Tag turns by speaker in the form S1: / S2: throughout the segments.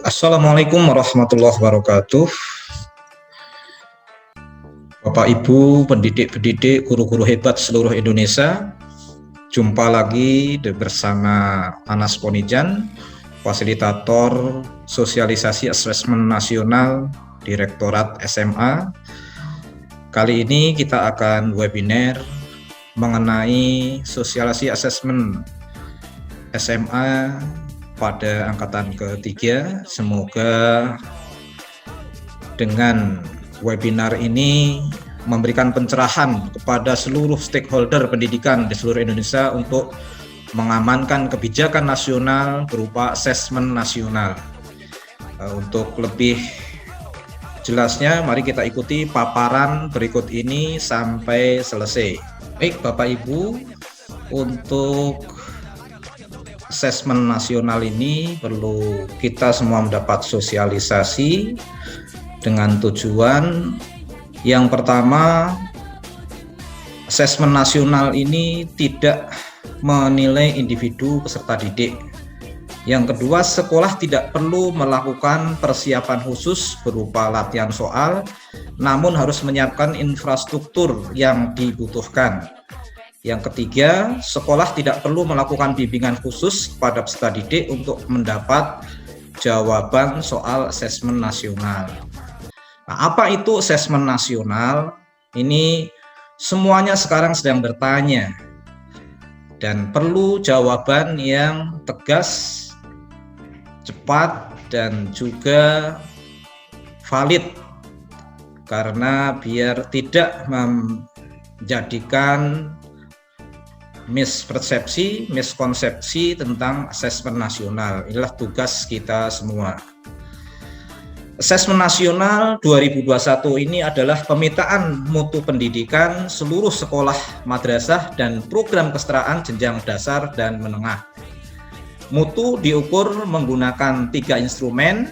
S1: Assalamualaikum warahmatullahi wabarakatuh. Bapak Ibu pendidik-pendidik, guru-guru hebat seluruh Indonesia, jumpa lagi bersama Anas Ponijan, fasilitator sosialisasi asesmen nasional Direktorat SMA. Kali ini kita akan webinar mengenai sosialisasi asesmen SMA pada angkatan ketiga. Semoga dengan webinar ini memberikan pencerahan kepada seluruh stakeholder pendidikan di seluruh Indonesia untuk mengamankan kebijakan nasional berupa asesmen nasional. Untuk lebih jelasnya, mari kita ikuti paparan berikut ini sampai selesai. Baik Bapak Ibu, untuk asesmen nasional ini perlu kita semua mendapat sosialisasi dengan tujuan yang pertama, asesmen nasional ini tidak menilai individu peserta didik. Yang kedua, sekolah tidak perlu melakukan persiapan khusus berupa latihan soal, namun harus menyiapkan infrastruktur yang dibutuhkan. Yang ketiga, sekolah tidak perlu melakukan bimbingan khusus kepada peserta didik untuk mendapat jawaban soal asesmen nasional. Nah, apa itu asesmen nasional? Ini semuanya sekarang sedang bertanya dan perlu jawaban yang tegas, cepat, dan juga valid, karena biar tidak menjadikan miskonsepsi tentang asesmen nasional. Inilah tugas kita semua. Asesmen nasional 2021 ini adalah pemetaan mutu pendidikan seluruh sekolah madrasah dan program kesetaraan jenjang dasar dan menengah. Mutu diukur menggunakan 3 instrumen,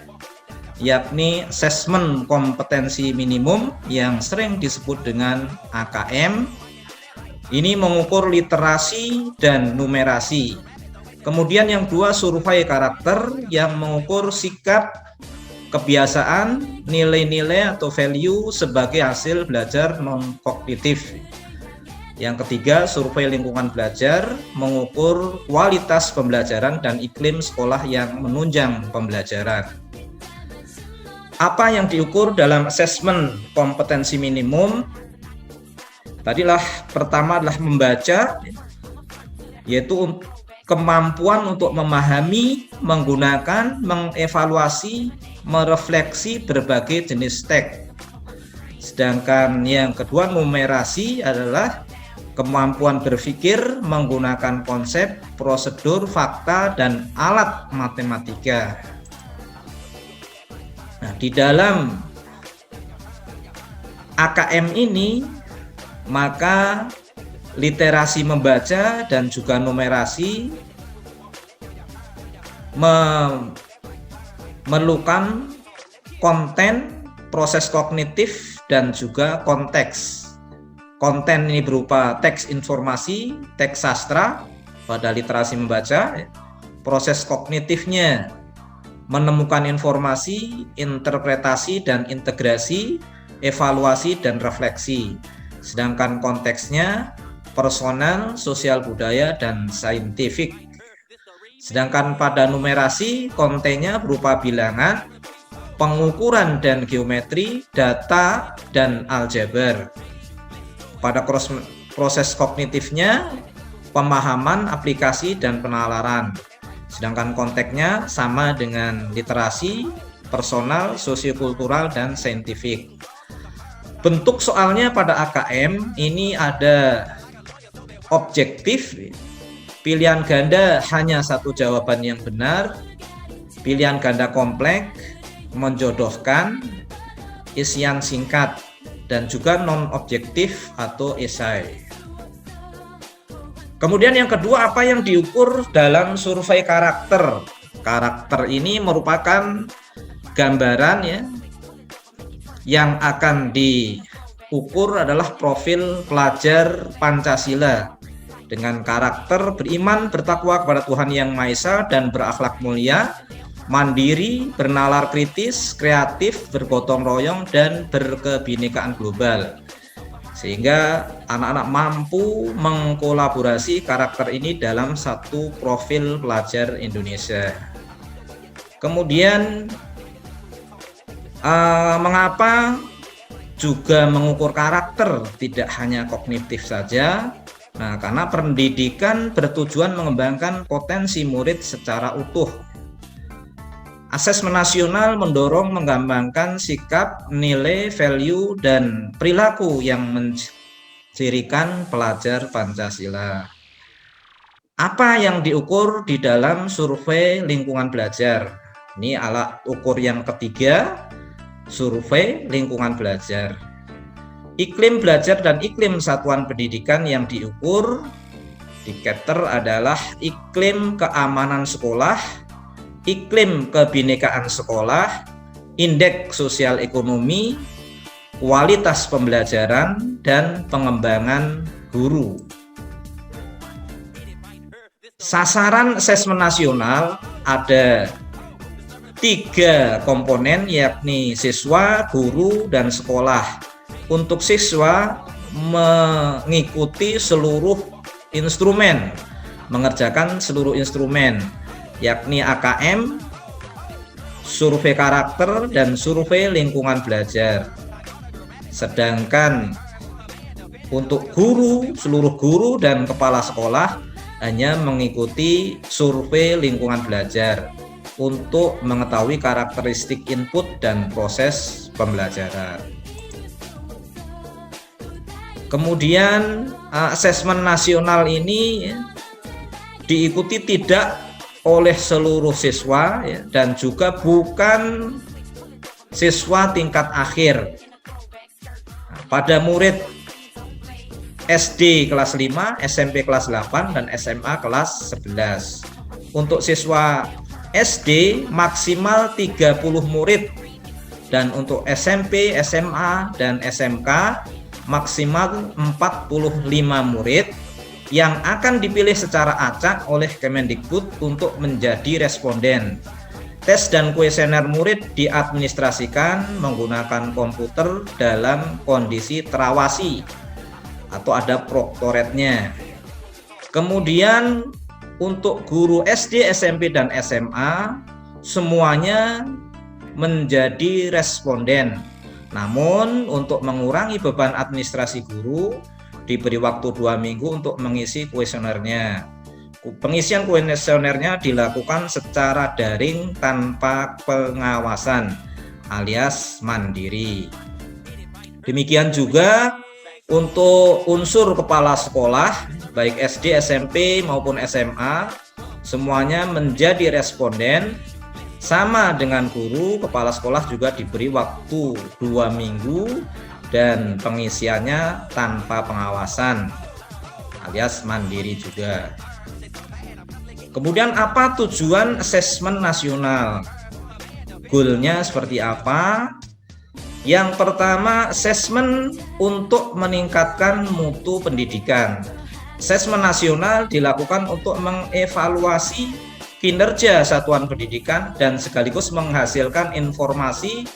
S1: yakni asesmen kompetensi minimum yang sering disebut dengan AKM. Ini mengukur literasi dan numerasi. Kemudian yang kedua, survei karakter yang mengukur sikap, kebiasaan, nilai-nilai atau value sebagai hasil belajar non-kognitif. Yang ketiga, survei lingkungan belajar mengukur kualitas pembelajaran dan iklim sekolah yang menunjang pembelajaran. Apa yang diukur dalam asesmen kompetensi minimum? Tadilah pertama adalah membaca, yaitu kemampuan untuk memahami, menggunakan, mengevaluasi, merefleksi berbagai jenis teks. Sedangkan yang kedua, numerasi adalah kemampuan berpikir menggunakan konsep, prosedur, fakta, dan alat matematika. Nah, di dalam AKM ini, maka literasi membaca dan juga numerasi memerlukan konten, proses kognitif, dan juga konteks. Konten ini berupa teks informasi, teks sastra pada literasi membaca. Proses kognitifnya menemukan informasi, interpretasi dan integrasi, evaluasi dan refleksi. Sedangkan konteksnya personal, sosial budaya, dan saintifik. Sedangkan pada numerasi, kontennya berupa bilangan, pengukuran dan geometri, data, dan aljabar. Pada proses kognitifnya, pemahaman, aplikasi, dan penalaran. Sedangkan konteksnya sama dengan literasi, personal, sosiokultural, dan saintifik. Bentuk soalnya pada AKM ini ada objektif, pilihan ganda hanya satu jawaban yang benar, pilihan ganda kompleks, menjodohkan, isian singkat, dan juga non-objektif atau esai. Kemudian yang kedua, apa yang diukur dalam survei karakter? Karakter ini merupakan gambaran ya, yang akan diukur adalah profil pelajar Pancasila dengan karakter beriman, bertakwa kepada Tuhan Yang Maha Esa dan berakhlak mulia, mandiri, bernalar kritis, kreatif, bergotong royong, dan berkebinekaan global. Sehingga anak-anak mampu mengkolaborasi karakter ini dalam satu profil pelajar Indonesia. Kemudian mengapa juga mengukur karakter, tidak hanya kognitif saja? Nah, karena pendidikan bertujuan mengembangkan potensi murid secara utuh. Asesmen nasional mendorong mengembangkan sikap, nilai, value, dan perilaku yang mencirikan pelajar Pancasila. Apa yang diukur di dalam survei lingkungan belajar? Ini alat ukur yang ketiga, survei lingkungan belajar. Iklim belajar dan iklim satuan pendidikan yang diukur indikator adalah iklim keamanan sekolah, iklim kebinekaan sekolah, indeks sosial ekonomi, kualitas pembelajaran, dan pengembangan guru. Sasaran asesmen nasional ada 3 komponen, yakni siswa, guru, dan sekolah. Untuk siswa mengikuti seluruh instrumen, mengerjakan seluruh instrumen, yakni AKM, survei karakter, dan survei lingkungan belajar. Sedangkan untuk guru, seluruh guru dan kepala sekolah hanya mengikuti survei lingkungan belajar untuk mengetahui karakteristik input dan proses pembelajaran. Kemudian asesmen nasional ini diikuti tidak oleh seluruh siswa dan juga bukan siswa tingkat akhir. Pada murid SD kelas 5, SMP kelas 8, dan SMA kelas 11. Untuk siswa SD maksimal 30 murid, dan untuk SMP, SMA, dan SMK maksimal 45 murid yang akan dipilih secara acak oleh Kemendikbud untuk menjadi responden. Tes dan kuesioner murid diadministrasikan menggunakan komputer dalam kondisi terawasi atau ada proktoretnya. Kemudian untuk guru SD, SMP, dan SMA semuanya menjadi responden. Namun untuk mengurangi beban administrasi guru diberi waktu 2 minggu untuk mengisi kuesionernya. Pengisian kuesionernya dilakukan secara daring tanpa pengawasan alias mandiri. Demikian juga untuk unsur kepala sekolah baik SD, SMP maupun SMA semuanya menjadi responden. Sama dengan guru, kepala sekolah juga diberi waktu 2 minggu dan pengisiannya tanpa pengawasan alias mandiri juga. Kemudian apa tujuan asesmen nasional? Goalnya seperti apa? Yang pertama, asesmen untuk meningkatkan mutu pendidikan. Asesmen nasional dilakukan untuk mengevaluasi kinerja satuan pendidikan dan sekaligus menghasilkan informasi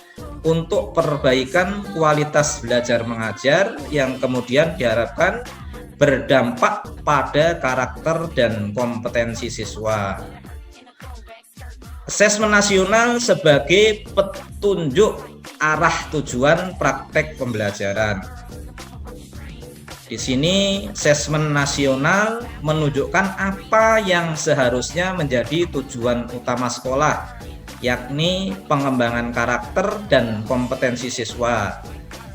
S1: untuk perbaikan kualitas belajar mengajar yang kemudian diharapkan berdampak pada karakter dan kompetensi siswa. Asesmen nasional sebagai petunjuk arah tujuan praktek pembelajaran. Di sini asesmen nasional menunjukkan apa yang seharusnya menjadi tujuan utama sekolah, yakni pengembangan karakter dan kompetensi siswa.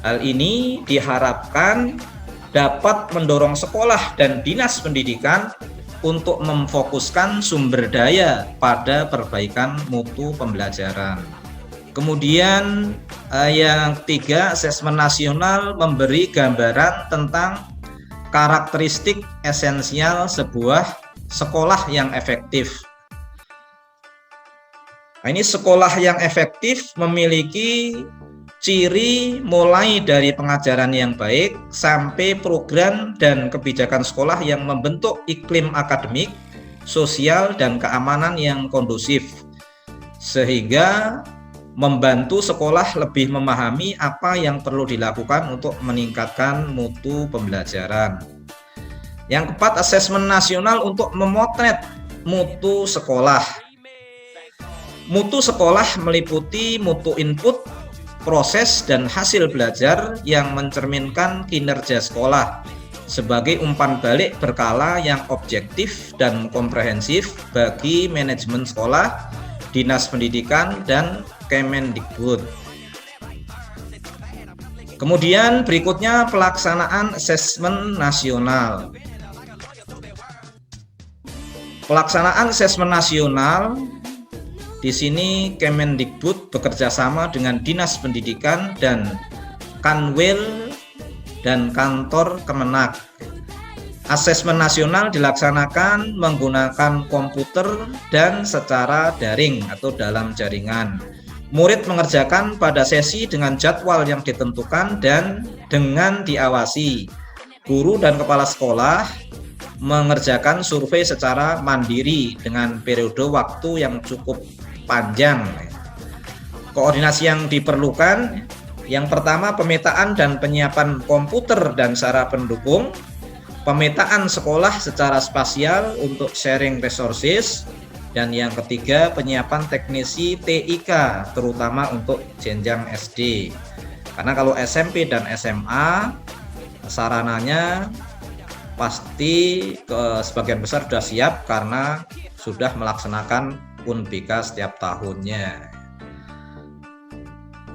S1: Hal ini diharapkan dapat mendorong sekolah dan dinas pendidikan untuk memfokuskan sumber daya pada perbaikan mutu pembelajaran. Kemudian yang ketiga, asesmen nasional memberi gambaran tentang karakteristik esensial sebuah sekolah yang efektif. Nah, ini sekolah yang efektif memiliki ciri mulai dari pengajaran yang baik sampai program dan kebijakan sekolah yang membentuk iklim akademik, sosial, dan keamanan yang kondusif. sehingga membantu sekolah lebih memahami apa yang perlu dilakukan untuk meningkatkan mutu pembelajaran. Yang keempat, asesmen nasional untuk memotret mutu sekolah. Mutu sekolah meliputi mutu input, proses, dan hasil belajar yang mencerminkan kinerja sekolah sebagai umpan balik berkala yang objektif dan komprehensif bagi manajemen sekolah, Dinas Pendidikan, dan Kemendikbud. Kemudian berikutnya pelaksanaan asesmen nasional. Pelaksanaan asesmen nasional di sini Kemendikbud bekerja sama dengan Dinas Pendidikan dan Kanwil dan Kantor Kemenak. Asesmen nasional dilaksanakan menggunakan komputer dan secara daring atau dalam jaringan. Murid mengerjakan pada sesi dengan jadwal yang ditentukan dan dengan diawasi. Guru dan kepala sekolah mengerjakan survei secara mandiri dengan periode waktu yang cukup panjang. Koordinasi yang diperlukan, yang pertama pemetaan dan penyiapan komputer dan sarana pendukung, pemetaan sekolah secara spasial untuk sharing resources, dan yang ketiga penyiapan teknisi TIK terutama untuk jenjang SD. Karena kalau SMP dan SMA sarananya pasti sebagian besar sudah siap karena sudah melaksanakan UNBK setiap tahunnya.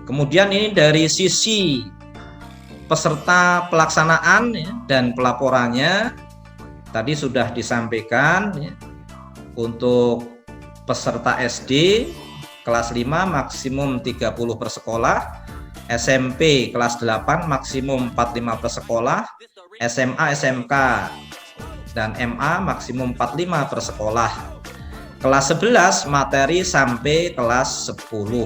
S1: Kemudian ini dari sisi peserta pelaksanaan dan pelaporannya tadi sudah disampaikan. Untuk peserta SD kelas 5 maksimum 30 per sekolah, SMP kelas 8 maksimum 45 per sekolah, SMA SMK dan MA maksimum 45 per sekolah. Kelas 11 materi sampai kelas 10.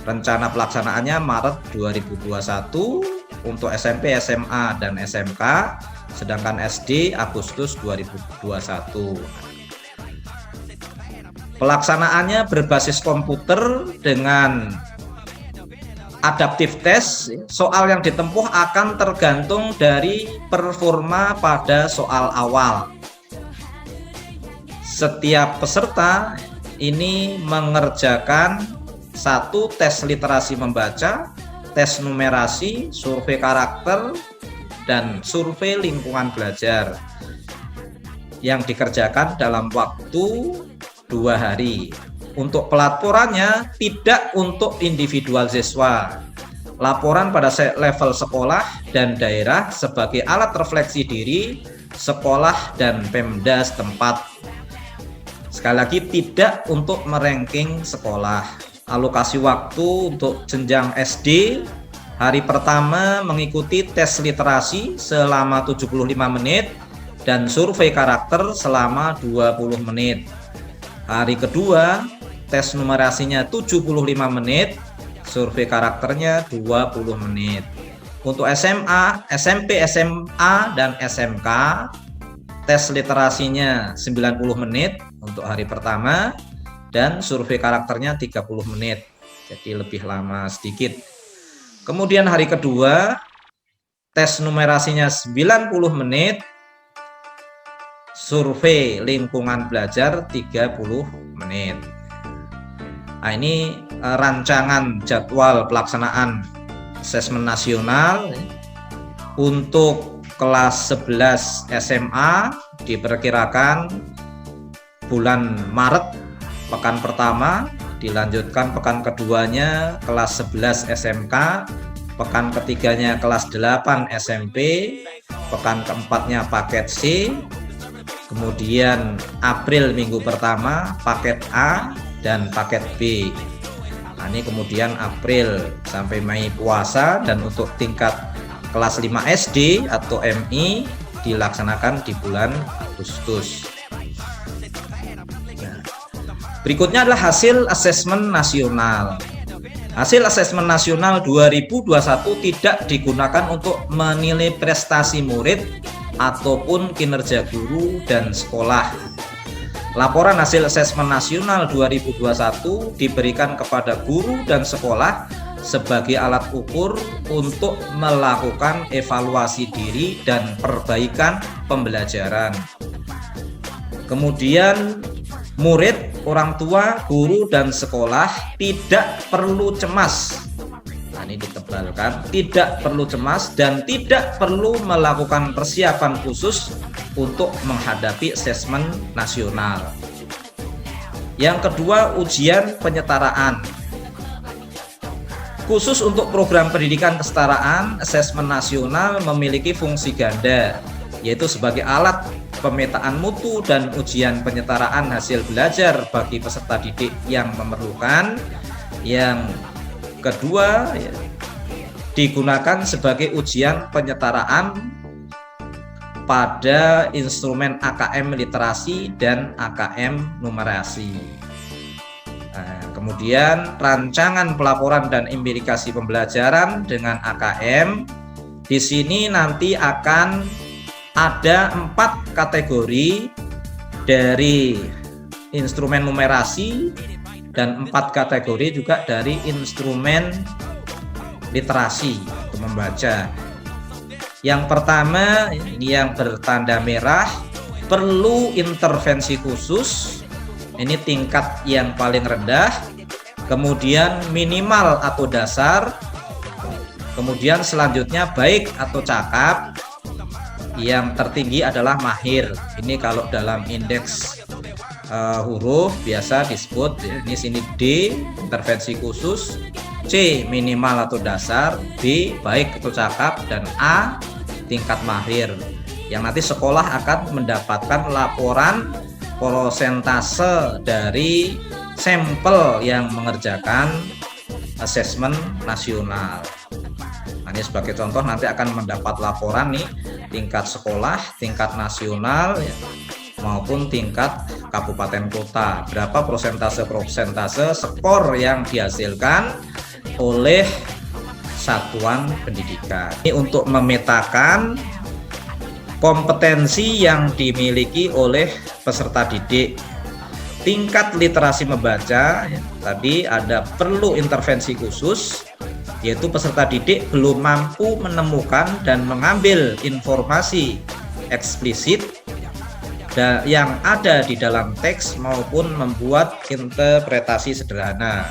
S1: Rencana pelaksanaannya Maret 2021 untuk SMP, SMA, dan SMK, sedangkan SD Agustus 2021. Pelaksanaannya berbasis komputer dengan adaptive test. Soal yang ditempuh akan tergantung dari performa pada soal awal. Setiap peserta ini mengerjakan satu tes literasi membaca, tes numerasi, survei karakter, dan survei lingkungan belajar yang dikerjakan dalam waktu 2 hari. Untuk pelaporannya tidak untuk individual siswa. Laporan pada level sekolah dan daerah sebagai alat refleksi diri sekolah dan Pemda setempat. Sekali lagi tidak untuk meranking sekolah. Alokasi waktu untuk jenjang SD, hari pertama mengikuti tes literasi selama 75 menit dan survei karakter selama 20 menit. Hari kedua tes numerasinya 75 menit, survei karakternya 20 menit. Untuk SMA, SMP, SMA, dan SMK, tes literasinya 90 menit untuk hari pertama dan survei karakternya 30 menit. Jadi lebih lama sedikit. Kemudian hari kedua, tes numerasinya 90 menit, survei lingkungan belajar 30 menit. Nah, ini rancangan jadwal pelaksanaan asesmen nasional untuk kelas 11 SMA diperkirakan bulan Maret pekan pertama, dilanjutkan pekan keduanya kelas 11 SMK, pekan ketiganya kelas 8 SMP, pekan keempatnya paket C, kemudian April minggu pertama paket A dan paket B. Nah, ini kemudian April sampai Mei puasa, dan untuk tingkat kelas 5 SD atau MI dilaksanakan di bulan Agustus. Nah, berikutnya adalah hasil asesmen nasional. Hasil asesmen nasional 2021 tidak digunakan untuk menilai prestasi murid ataupun kinerja guru dan sekolah. Laporan hasil asesmen nasional 2021 diberikan kepada guru dan sekolah sebagai alat ukur untuk melakukan evaluasi diri dan perbaikan pembelajaran. Kemudian murid, orang tua, guru, dan sekolah tidak perlu cemas. Nah, ini ditebalkan, tidak perlu cemas dan tidak perlu melakukan persiapan khusus untuk menghadapi asesmen nasional. Yang kedua, ujian penyetaraan. Khusus untuk program pendidikan kesetaraan, asesmen nasional memiliki fungsi ganda, yaitu sebagai alat pemetaan mutu dan ujian penyetaraan hasil belajar bagi peserta didik yang memerlukan. Yang kedua, digunakan sebagai ujian penyetaraan pada instrumen AKM literasi dan AKM numerasi. Kemudian rancangan pelaporan dan implikasi pembelajaran dengan AKM. Di sini nanti akan ada 4 kategori dari instrumen numerasi dan 4 kategori juga dari instrumen literasi untuk membaca. Yang pertama, ini yang bertanda merah, perlu intervensi khusus. Ini tingkat yang paling rendah. Kemudian minimal atau dasar. Kemudian selanjutnya baik atau cakap. Yang tertinggi adalah mahir. Ini kalau dalam indeks huruf biasa disebut, ini sini D intervensi khusus, C minimal atau dasar, B baik atau cakap, dan A tingkat mahir. Yang nanti sekolah akan mendapatkan laporan persentase dari sampel yang mengerjakan asesmen nasional. Nah, ini sebagai contoh nanti akan mendapat laporan nih tingkat sekolah, tingkat nasional maupun tingkat kabupaten kota. Berapa persentase skor yang dihasilkan oleh satuan pendidikan. Ini untuk memetakan kompetensi yang dimiliki oleh peserta didik. Tingkat literasi membaca, tadi ada perlu intervensi khusus, yaitu peserta didik belum mampu menemukan dan mengambil informasi eksplisit yang ada di dalam teks maupun membuat interpretasi sederhana.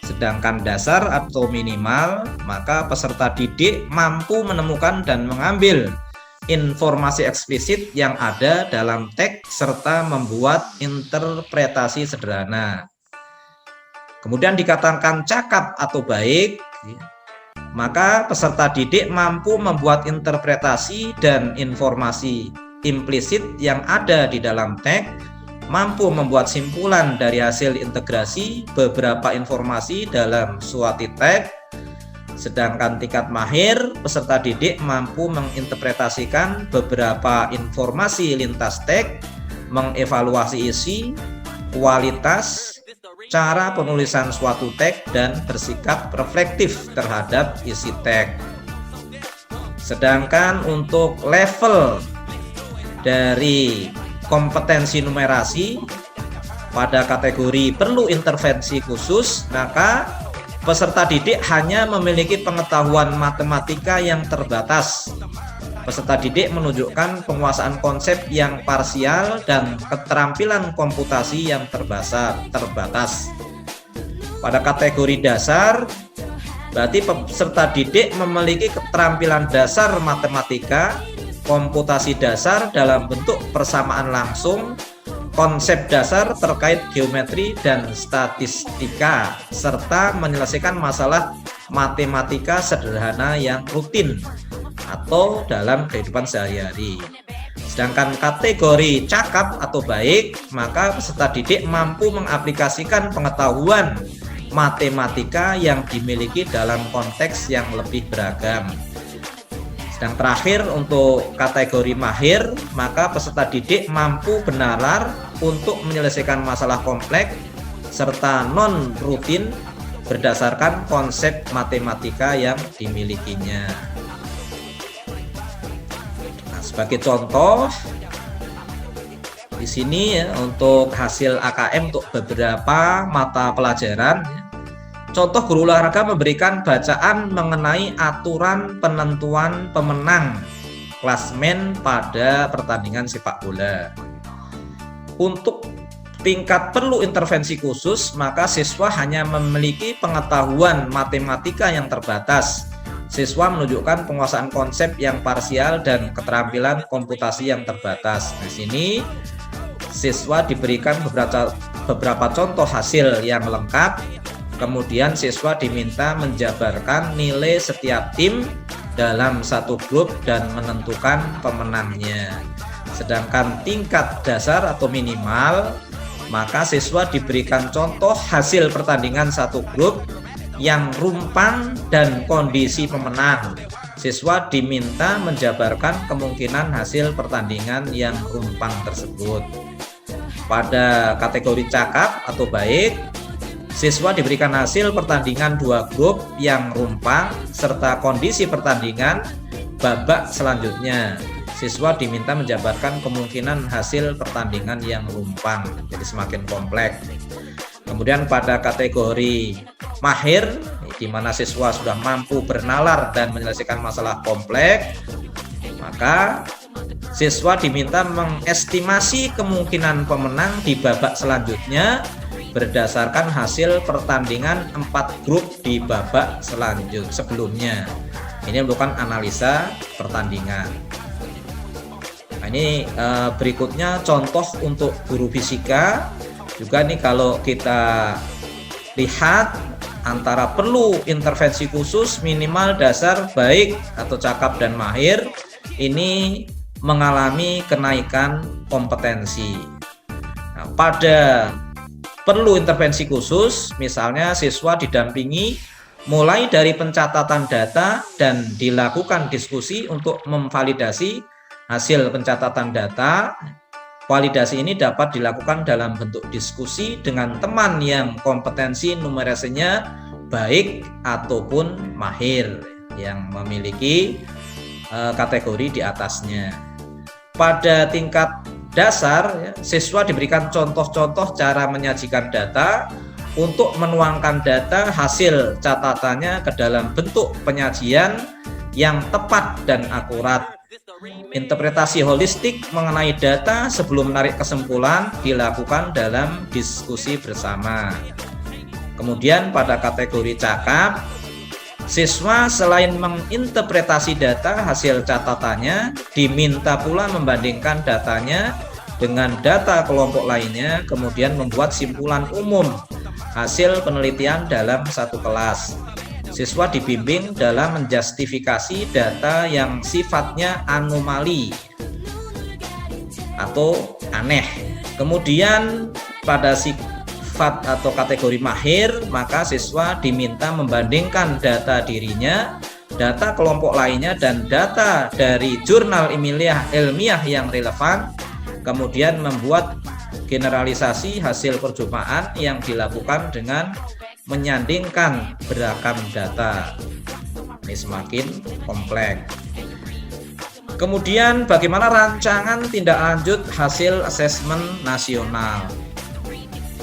S1: Sedangkan dasar atau minimal, maka peserta didik mampu menemukan dan mengambil informasi eksplisit yang ada dalam teks serta membuat interpretasi sederhana. Kemudian dikatakan cakap atau baik, maka peserta didik mampu membuat interpretasi dan informasi implisit yang ada di dalam teks, mampu membuat simpulan dari hasil integrasi beberapa informasi dalam suatu teks. Sedangkan tingkat mahir, peserta didik mampu menginterpretasikan beberapa informasi lintas teks, mengevaluasi isi, kualitas, cara penulisan suatu teks, dan bersikap reflektif terhadap isi teks. Sedangkan untuk level dari kompetensi numerasi pada kategori perlu intervensi khusus, maka peserta didik hanya memiliki pengetahuan matematika yang terbatas. Peserta didik menunjukkan penguasaan konsep yang parsial dan keterampilan komputasi yang terbatas. Pada kategori dasar, berarti peserta didik memiliki keterampilan dasar matematika, komputasi dasar dalam bentuk persamaan langsung, konsep dasar terkait geometri dan statistika, serta menyelesaikan masalah matematika sederhana yang rutin atau dalam kehidupan sehari-hari. Sedangkan kategori cakap atau baik, maka peserta didik mampu mengaplikasikan pengetahuan matematika yang dimiliki dalam konteks yang lebih beragam. Dan terakhir untuk kategori mahir, maka peserta didik mampu benar untuk menyelesaikan masalah kompleks serta non-rutin berdasarkan konsep matematika yang dimilikinya. Nah, sebagai contoh, Di sini ya, untuk hasil AKM untuk beberapa mata pelajaran, ya. Contoh guru olahraga memberikan bacaan mengenai aturan penentuan pemenang klasmen pada pertandingan sepak bola. Untuk tingkat perlu intervensi khusus, maka siswa hanya memiliki pengetahuan matematika yang terbatas. Siswa menunjukkan penguasaan konsep yang parsial dan keterampilan komputasi yang terbatas. Di sini siswa diberikan beberapa contoh hasil yang lengkap. Kemudian siswa diminta menjabarkan nilai setiap tim dalam satu grup dan menentukan pemenangnya. Sedangkan tingkat dasar atau minimal, maka siswa diberikan contoh hasil pertandingan satu grup yang rumpang dan kondisi pemenang. Siswa diminta menjabarkan kemungkinan hasil pertandingan yang rumpang tersebut. Pada kategori cakap atau baik, siswa diberikan hasil pertandingan dua grup yang rumpang serta kondisi pertandingan babak selanjutnya. Siswa diminta menjabarkan kemungkinan hasil pertandingan yang rumpang, jadi semakin kompleks. Kemudian pada kategori mahir, di mana siswa sudah mampu bernalar dan menyelesaikan masalah kompleks, maka siswa diminta mengestimasi kemungkinan pemenang di babak selanjutnya berdasarkan hasil pertandingan 4 grup di babak sebelumnya. Ini merupakan analisa pertandingan. Nah, ini berikutnya contoh untuk guru fisika. Juga nih kalau kita lihat antara perlu intervensi khusus, minimal, dasar, baik atau cakap dan mahir, ini mengalami kenaikan kompetensi. Nah, pada perlu intervensi khusus, misalnya siswa didampingi mulai dari pencatatan data dan dilakukan diskusi untuk memvalidasi hasil pencatatan data. Validasi ini dapat dilakukan dalam bentuk diskusi dengan teman yang kompetensi numerasinya baik ataupun mahir yang memiliki kategori di atasnya. Pada tingkat dasar, siswa diberikan contoh-contoh cara menyajikan data untuk menuangkan data hasil catatannya ke dalam bentuk penyajian yang tepat dan akurat. Interpretasi holistik mengenai data sebelum menarik kesimpulan dilakukan dalam diskusi bersama. Kemudian pada kategori cakap, siswa selain menginterpretasi data hasil catatannya, diminta pula membandingkan datanya dengan data kelompok lainnya, kemudian membuat simpulan umum hasil penelitian dalam satu kelas. Siswa dibimbing dalam menjustifikasi data yang sifatnya anomali atau aneh. Kemudian pada sifat atau kategori mahir, maka siswa diminta membandingkan data dirinya, data kelompok lainnya, dan data dari jurnal ilmiah yang relevan, kemudian membuat generalisasi hasil percobaan yang dilakukan dengan menyandingkan beragam data. Ini semakin kompleks. Kemudian bagaimana rancangan tindak lanjut hasil asesmen nasional?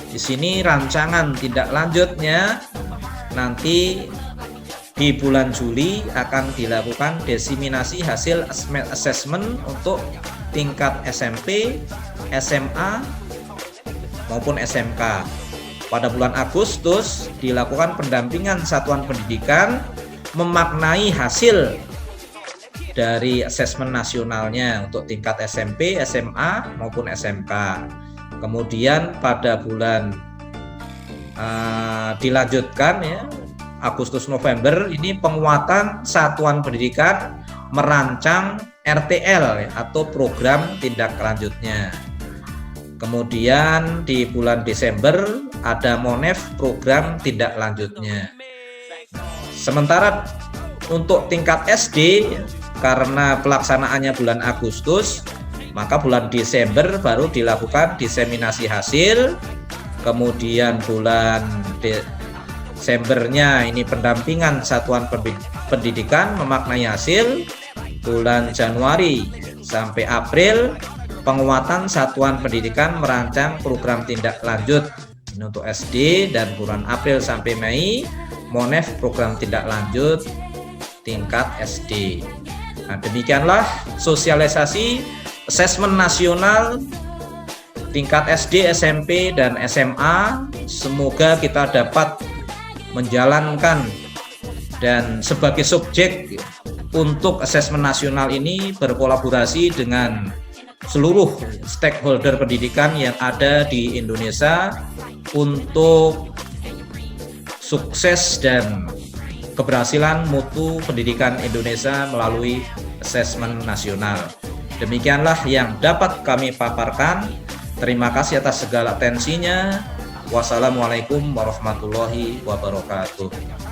S1: Di sini rancangan tindak lanjutnya nanti di bulan Juli akan dilakukan diseminasi hasil asesmen untuk tingkat SMP, SMA maupun SMK. Pada bulan Agustus dilakukan pendampingan satuan pendidikan memaknai hasil dari asesmen nasionalnya untuk tingkat SMP, SMA maupun SMK. Kemudian pada bulan dilanjutkan ya, Agustus November ini penguatan satuan pendidikan merancang RTL ya, atau program tindak lanjutnya. Kemudian di bulan Desember ada Monef program tindak lanjutnya. Sementara untuk tingkat SD karena pelaksanaannya bulan Agustus, maka bulan Desember baru dilakukan diseminasi hasil. Kemudian bulan Desembernya ini pendampingan satuan pendidikan memaknai hasil. Bulan Januari sampai April penguatan satuan pendidikan merancang program tindak lanjut ini untuk SD dan bulan April sampai Mei Monef program tindak lanjut tingkat SD. Nah, demikianlah sosialisasi asesmen nasional tingkat SD, SMP, dan SMA. Semoga kita dapat menjalankan dan sebagai subjek untuk asesmen nasional ini berkolaborasi dengan seluruh stakeholder pendidikan yang ada di Indonesia untuk sukses dan keberhasilan mutu pendidikan Indonesia melalui asesmen nasional. Demikianlah yang dapat kami paparkan. Terima kasih atas segala atensinya. Wassalamualaikum warahmatullahi wabarakatuh.